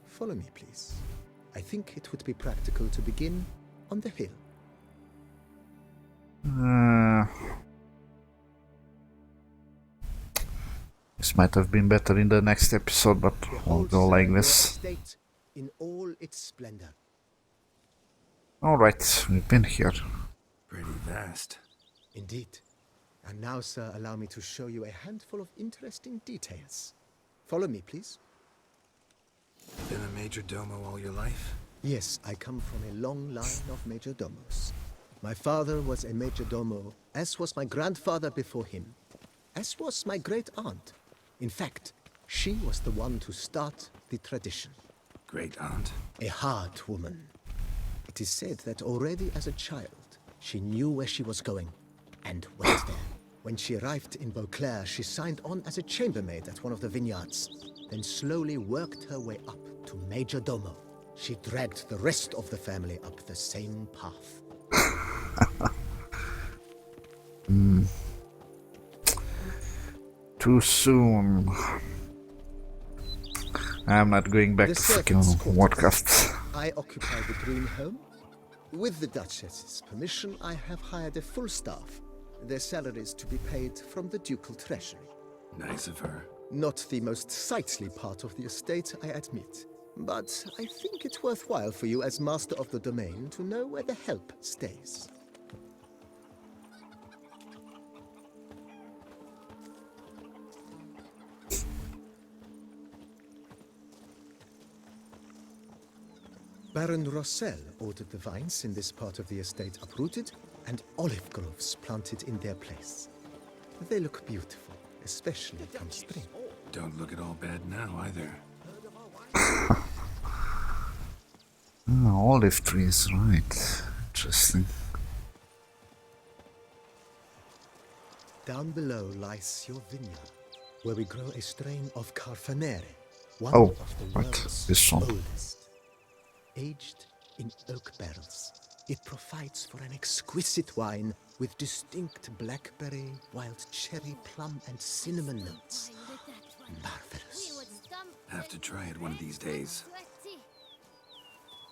Follow me, please. I think it would be practical to begin on the hill. This might have been better in the next episode, but we'll go like this. Estate in all its splendor. Alright, we've been here. Pretty vast. Indeed. And now, sir, allow me to show you a handful of interesting details. Follow me, please. Been a major domo all your life? Yes, I come from a long line of major domos. My father was a major domo, as was my grandfather before him, as was my great aunt. In fact, she was the one to start the tradition. Great aunt? A hard woman. It is said that already as a child, she knew where she was going and went there. When she arrived in Beauclair, she signed on as a chambermaid at one of the vineyards, then slowly worked her way up to major domo. She dragged the rest of the family up the same path. Too soon. I'm not going back The to servants' freaking quarters. Warcraft. I occupy the green home. With the Duchess's permission, I have hired a full staff. Their salaries to be paid from the ducal treasury. Nice of her. Not the most sightly part of the estate, I admit. But I think it's worthwhile for you as master of the domain to know where the help stays. Baron Rossel ordered the vines in this part of the estate uprooted and olive groves planted in their place. They look beautiful, especially come spring. Don't look at all bad now either. Olive trees, right. Interesting. Down below lies your vineyard, where we grow a strain of Carfanere, one Oh, of the right, world's this one. oldest. Aged in oak barrels, it provides for an exquisite wine with distinct blackberry, wild cherry, plum, and cinnamon notes. Marvelous. Have to try it one of these days.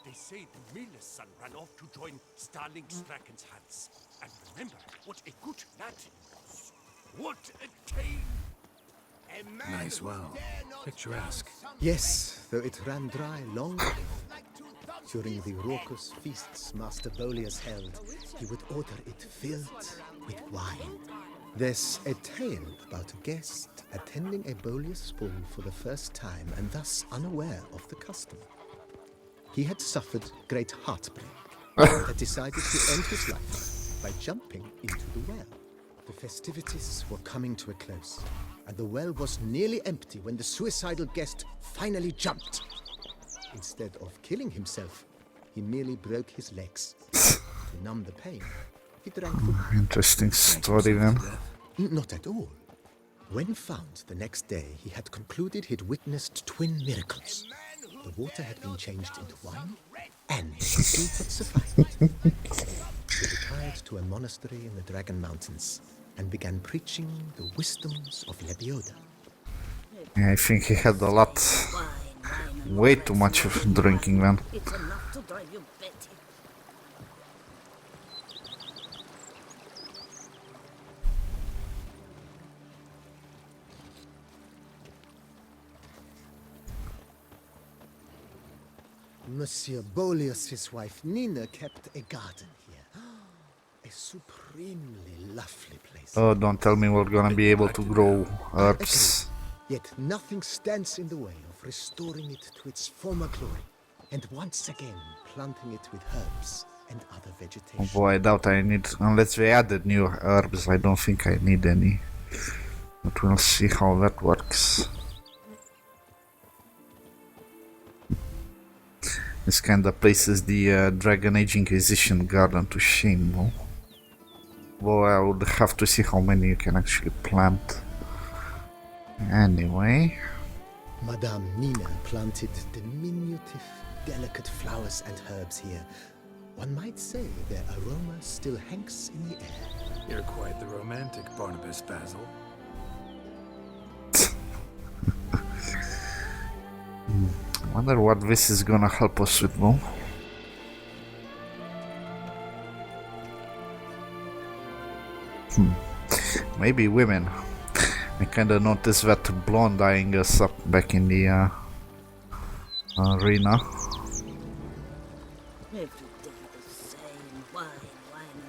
They say the miller's son ran off to join Starling Strachan's hands. And remember what a good lad he was. What a tale! Nice well. Picturesque. Yes, though it ran dry long ago. During the raucous feasts Master Boleus held, he would order it filled with wine. There's a tale about a guest attending a Boleus ball for the first time and thus unaware of the custom. He had suffered great heartbreak and had decided to end his life by jumping into the well. The festivities were coming to a close, and the well was nearly empty when the suicidal guest finally jumped. Instead of killing himself, he merely broke his legs. To numb the pain, he drank the wine. Interesting story then. Not at all. When found the next day, he had concluded he'd witnessed twin miracles. The water had been changed into wine, and the soup had survived. He retired to a monastery in the Dragon Mountains and began preaching the wisdoms of Lebioda. Yeah, I think he had a lot, way too much of drinking then. It's enough to drive you batty. Monsieur Boleus' wife Nina kept a garden here. A supremely lovely place. Oh, don't tell me we're gonna be able to grow herbs. Yet nothing stands in the way of restoring it to its former glory, and once again planting it with herbs and other vegetation. Oh boy, I doubt I need, unless we added new herbs, I don't think I need any. But we'll see how that works. This kinda places the Dragon Age Inquisition garden to shame, no? Well, I would have to see how many you can actually plant. Anyway. Madame Nina planted diminutive, delicate flowers and herbs here. One might say their aroma still hangs in the air. You're quite the romantic, Barnabas Basil. Wonder what this is gonna help us with, though. Maybe women. I kinda noticed that blonde eyeing us up back in the arena. Every day the same wine,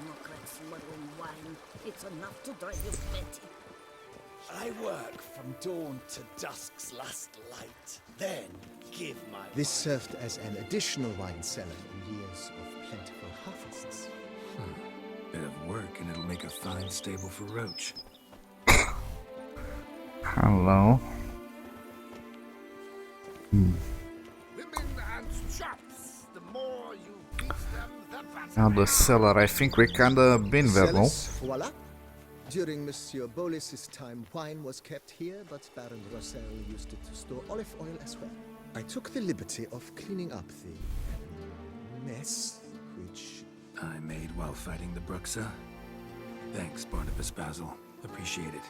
muck like smuggling wine. It's enough to drive you petty. I work from dawn to dusk's last light. Then give my This served as an additional wine cellar in years of plentiful harvests. Bit of work and it'll make a fine stable for Roach. Hello. Women and chops. The more you beat them, the better. Now the cellar, I think we kinda been there, though. Cellars, voila. During Monsieur Bolis's time, wine was kept here, but Baron Rossel used it to store olive oil as well. I took the liberty of cleaning up the mess, which I made while fighting the Bruxa. Thanks, Barnabas Basil. Appreciate it.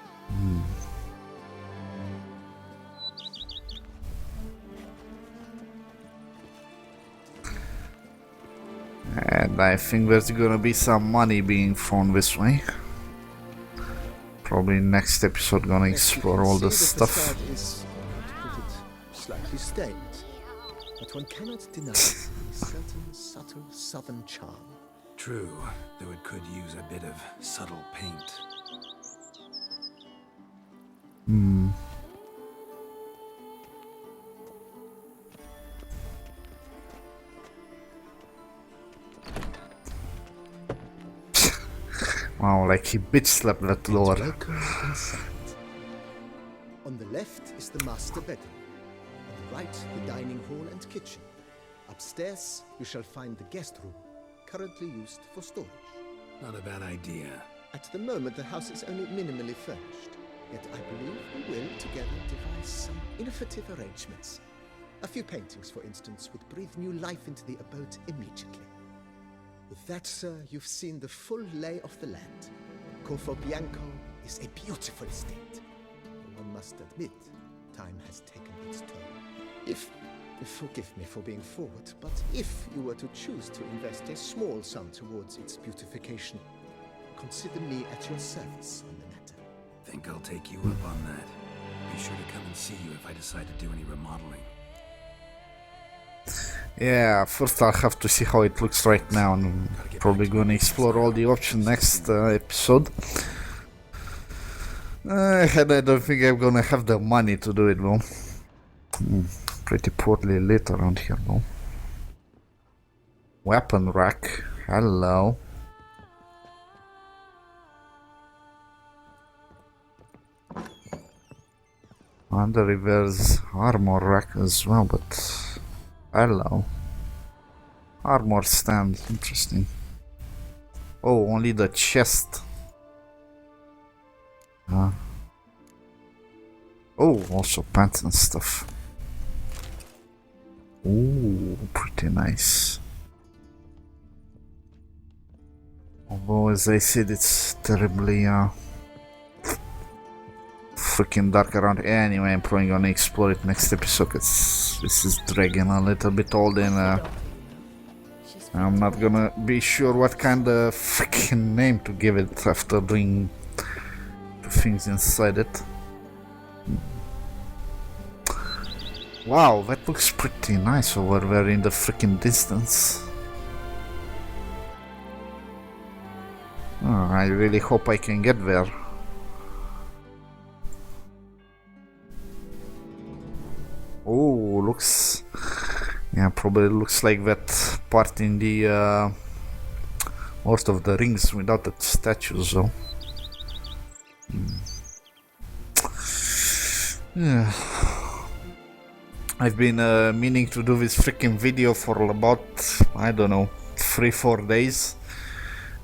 And I think there's gonna be some money being thrown this way. Probably next episode gonna explore all this stuff. The facade is, to put it, slightly stained, but one cannot deny a certain subtle southern charm. True, though it could use a bit of subtle paint. Wow, like he bitch slapped that door. Welcome inside. On the left is the master bedroom. On the right, the dining hall and kitchen. Upstairs, you shall find the guest room, currently used for storage. Not a bad idea. At the moment, the house is only minimally furnished. Yet I believe we will together devise some innovative arrangements. A few paintings, for instance, would breathe new life into the abode immediately. With that, sir, you've seen the full lay of the land. Corfo Bianco is a beautiful estate. One must admit, time has taken its toll. Forgive me for being forward, but if you were to choose to invest a small sum towards its beautification, consider me at your service on the matter. Think I'll take you up on that. Be sure to come and see you if I decide to do any remodeling. Yeah, first I'll have to see how it looks right now, and probably gonna explore all the options next episode. And I don't think I'm gonna have the money to do it, though. Pretty poorly lit around here, though. Weapon rack. Hello. Under reverse armor rack as well, but hello. Armor stand, interesting. Oh, only the chest. Oh, also pants and stuff. Ooh, pretty nice. Although, as I said, it's terribly freaking dark around. Anyway, I'm probably gonna explore it next episode, cause this is dragging a little bit old, and I'm not gonna be sure what kind of freaking name to give it after doing the things inside it. Wow, that looks pretty nice over there in the freaking distance. I really hope I can get there. Oh, looks... Yeah, probably looks like that part in the Lord of the Rings without the statues, though. Yeah. I've been meaning to do this freaking video for about, I don't know, 3-4 days.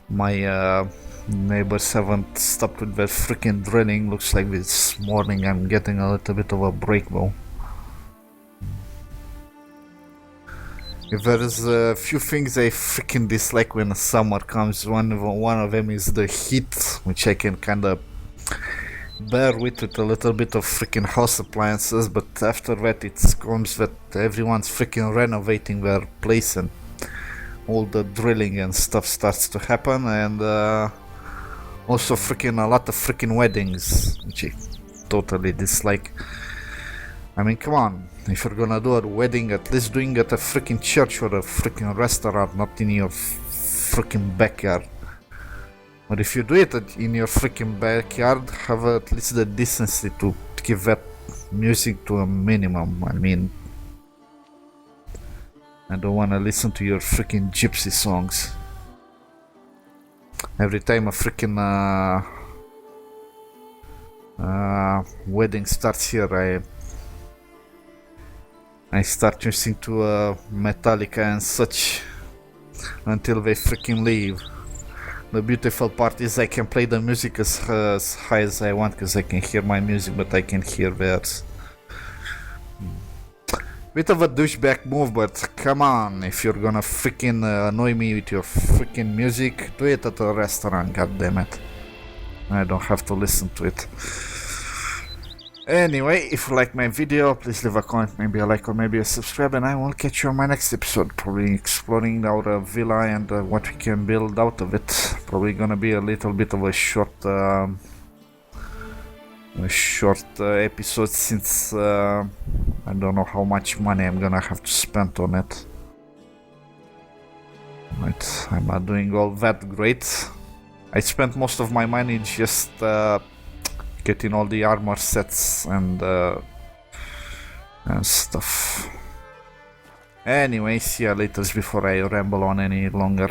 My neighbors haven't stopped with their freaking drilling. Looks like this morning I'm getting a little bit of a break, though. If there's a few things I freaking dislike when summer comes, one of them is the heat, which I can kinda bear with a little bit of freaking house appliances, but after that it comes that everyone's freaking renovating their place and all the drilling and stuff starts to happen, and also freaking a lot of freaking weddings, which I totally dislike. I mean, come on, if you're gonna do a wedding, at least doing it at a freaking church or a freaking restaurant, not in your freaking backyard. But if you do it in your freaking backyard, have at least the decency to give that music to a minimum. I mean, I don't wanna listen to your freaking gypsy songs. Every time a freaking wedding starts here, I start listening to Metallica and such until they freaking leave. The beautiful part is I can play the music as high as I want because I can hear my music, but I can hear theirs. Bit of a douchebag move, but come on, if you're gonna freaking annoy me with your freaking music, do it at a restaurant, goddammit. I don't have to listen to it. Anyway, if you like my video, please leave a comment, maybe a like or maybe a subscribe, and I will catch you on my next episode, probably exploring our villa and what we can build out of it. Probably gonna be a little bit of a short episode, since I don't know how much money I'm gonna have to spend on it. Right, I'm not doing all that great. I spent most of my money just getting all the armor sets and stuff. Anyway, see ya later before I ramble on any longer.